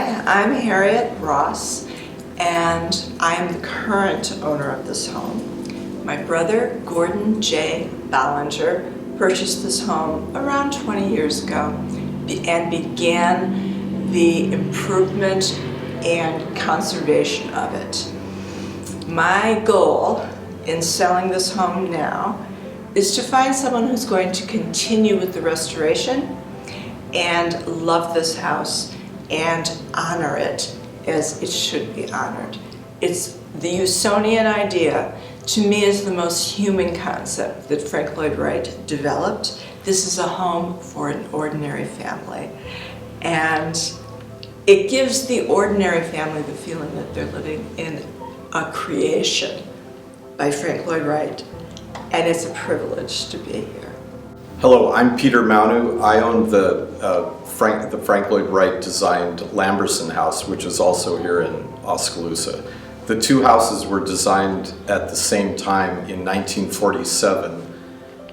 I'm Harriet Ross, and I am the current owner of this home. My brother, Gordon J. Ballinger, purchased this home around 20 years ago and began the improvement and conservation of it. My goal in selling this home now is to find someone who's going to continue with the restoration and love this house and honor it as it should be honored. It's the Usonian idea, to me, is the most human concept that Frank Lloyd Wright developed. This is a home for an ordinary family. And it gives the ordinary family the feeling that they're living in a creation by Frank Lloyd Wright. And it's a privilege to be here. Hello, I'm Peter Maunu. I own the Frank Lloyd Wright designed Lamberson house, which is also here in Oskaloosa. The two houses were designed at the same time in 1947,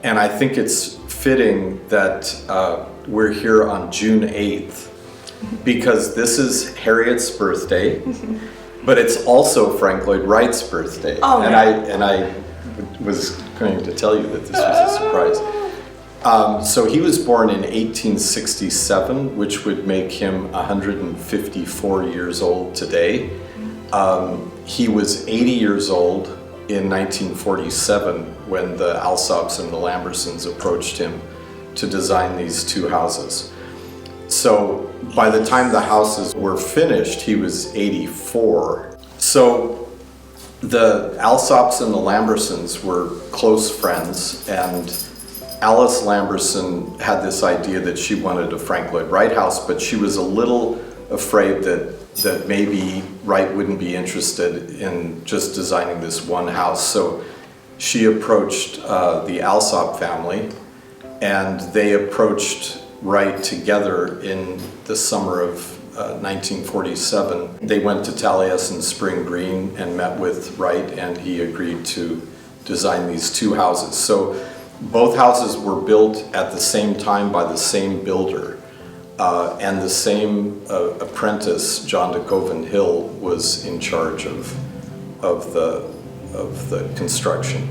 and I think it's fitting that we're here on June 8th, because this is Harriet's birthday, but it's also Frank Lloyd Wright's birthday. Oh, and I was going to tell you that this was a surprise. So he was born in 1867, which would make him 154 years old today. He was 80 years old in 1947 when the Alsops and the Lambersons approached him to design these two houses. So by the time the houses were finished, he was 84. So the Alsops and the Lambersons were close friends, and Alice Lamberson had this idea that she wanted a Frank Lloyd Wright house, but she was a little afraid that maybe Wright wouldn't be interested in just designing this one house. So she approached the Alsop family, and they approached Wright together in the summer of 1947. They went to Taliesin Spring Green and met with Wright, and he agreed to design these two houses. So both houses were built at the same time by the same builder, and the same apprentice, John de Coven Hill, was in charge of the construction.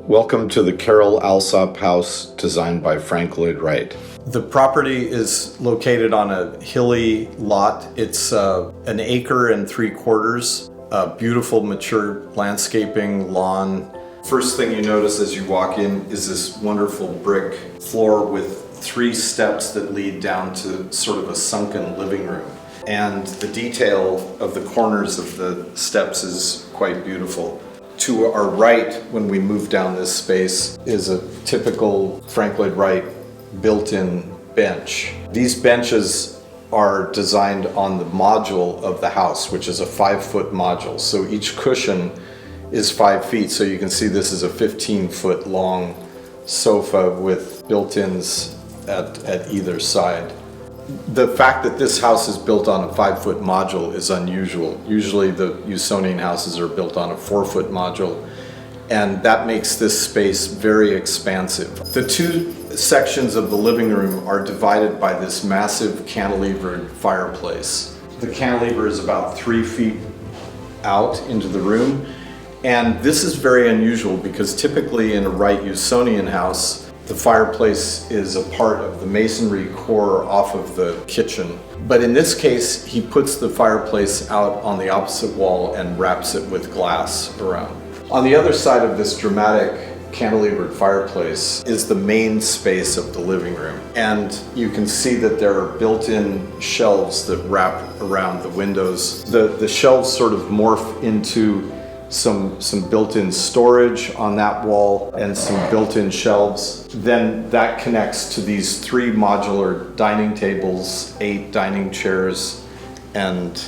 Welcome to the Carroll Alsop house designed by Frank Lloyd Wright. The property is located on a hilly lot. It's 1 acre and 3/4, beautiful mature landscaping, lawn. First thing you notice as you walk in is this wonderful brick floor with 3 steps that lead down to sort of a sunken living room. And the detail of the corners of the steps is quite beautiful. To our right, when we move down this space, is a typical Frank Lloyd Wright built-in bench. These benches are designed on the module of the house, which is a 5-foot module. So each cushion is 5 feet, so you can see this is a 15-foot long sofa with built-ins at either side. The fact that this house is built on a 5-foot module is unusual. Usually the Usonian houses are built on a 4-foot module, and that makes this space very expansive. The two sections of the living room are divided by this massive cantilevered fireplace. The cantilever is about 3 feet out into the room, and this is very unusual because typically in a Wright Usonian house, the fireplace is a part of the masonry core off of the kitchen. But in this case, he puts the fireplace out on the opposite wall and wraps it with glass around. On the other side of this dramatic cantilevered fireplace is the main space of the living room. And you can see that there are built-in shelves that wrap around the windows. The shelves sort of morph into some built-in storage on that wall and some built-in shelves. Then that connects to these 3 modular dining tables, 8 dining chairs, and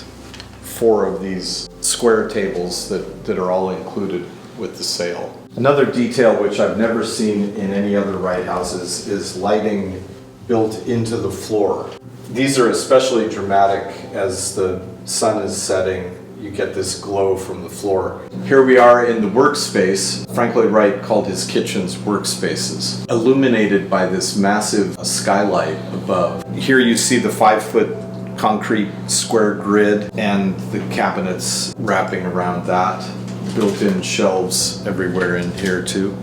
4 of these square tables that are all included with the sale. Another detail which I've never seen in any other Wright houses is lighting built into the floor. These are especially dramatic as the sun is setting. You get this glow from the floor. Here we are in the workspace. Frank Lloyd Wright called his kitchens workspaces, illuminated by this massive skylight above. Here you see the 5-foot concrete square grid and the cabinets wrapping around that. Built-in shelves everywhere in here too.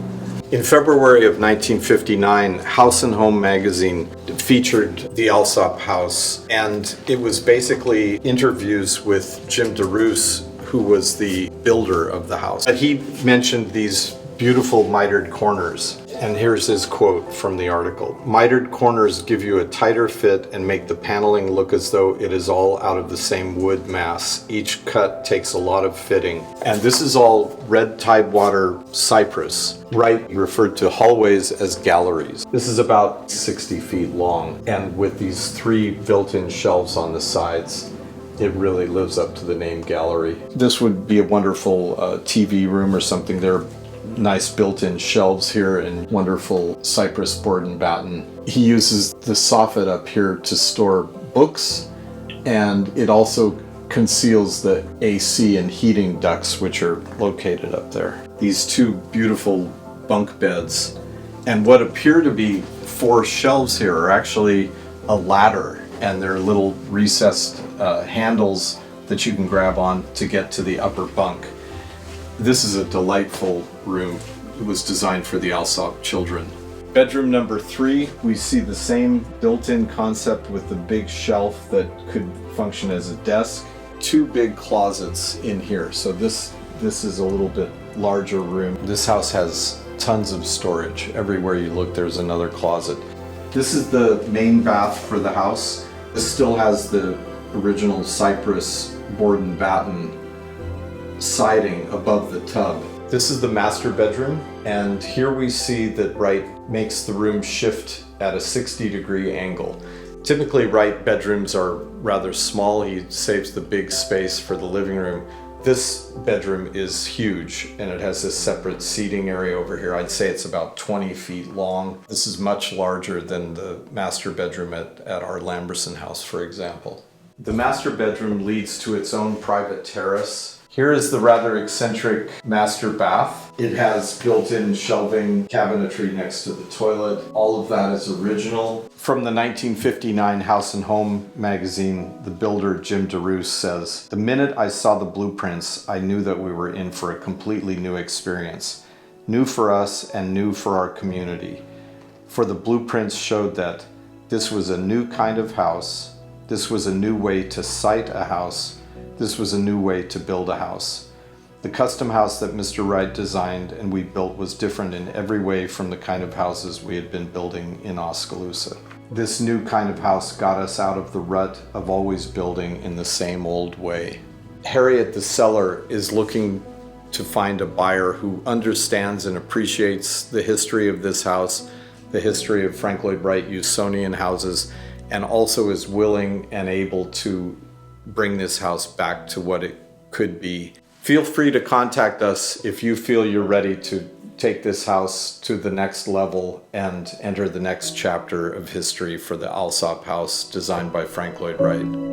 In February of 1959, House and Home magazine featured the Alsop house, and it was basically interviews with Jim DeRoos, who was the builder of the house. He mentioned these beautiful mitered corners, and here's his quote from the article. "Mitered corners give you a tighter fit and make the paneling look as though it is all out of the same wood mass. Each cut takes a lot of fitting." And this is all red tidewater cypress. Wright referred to hallways as galleries. This is about 60 feet long, and with these 3 built-in shelves on the sides, it really lives up to the name gallery. This would be a wonderful TV room or something. There are nice built-in shelves here and wonderful cypress board and batten. He uses the soffit up here to store books, and it also conceals the AC and heating ducts which are located up there. These 2 beautiful bunk beds, and what appear to be 4 shelves here are actually a ladder, and they're little recessed handles that you can grab on to get to the upper bunk. This is a delightful room. It was designed for the Alsop children. Bedroom number 3, we see the same built-in concept with the big shelf that could function as a desk. 2 big closets in here, so this is a little bit larger room. This house has tons of storage. Everywhere you look, there's another closet. This is the main bath for the house. This still has the original cypress board and batten siding above the tub. This is the master bedroom, and here we see that Wright makes the room shift at a 60-degree angle. Typically, Wright bedrooms are rather small. He saves the big space for the living room. This bedroom is huge, and it has this separate seating area over here. I'd say it's about 20 feet long. This is much larger than the master bedroom at our Lamberson house, for example. The master bedroom leads to its own private terrace. Here is the rather eccentric master bath. It has built-in shelving cabinetry next to the toilet. All of that is original. From the 1959 House and Home magazine, the builder Jim DeRoos says, "The minute I saw the blueprints, I knew that we were in for a completely new experience. New for us and new for our community. For the blueprints showed that this was a new kind of house. This was a new way to site a house. This was a new way to build a house. The custom house that Mr. Wright designed and we built was different in every way from the kind of houses we had been building in Oskaloosa. This new kind of house got us out of the rut of always building in the same old way." Harriet the seller is looking to find a buyer who understands and appreciates the history of this house, the history of Frank Lloyd Wright Usonian houses, and also is willing and able to bring this house back to what it could be. Feel free to contact us if you feel you're ready to take this house to the next level and enter the next chapter of history for the Alsop house designed by Frank Lloyd Wright.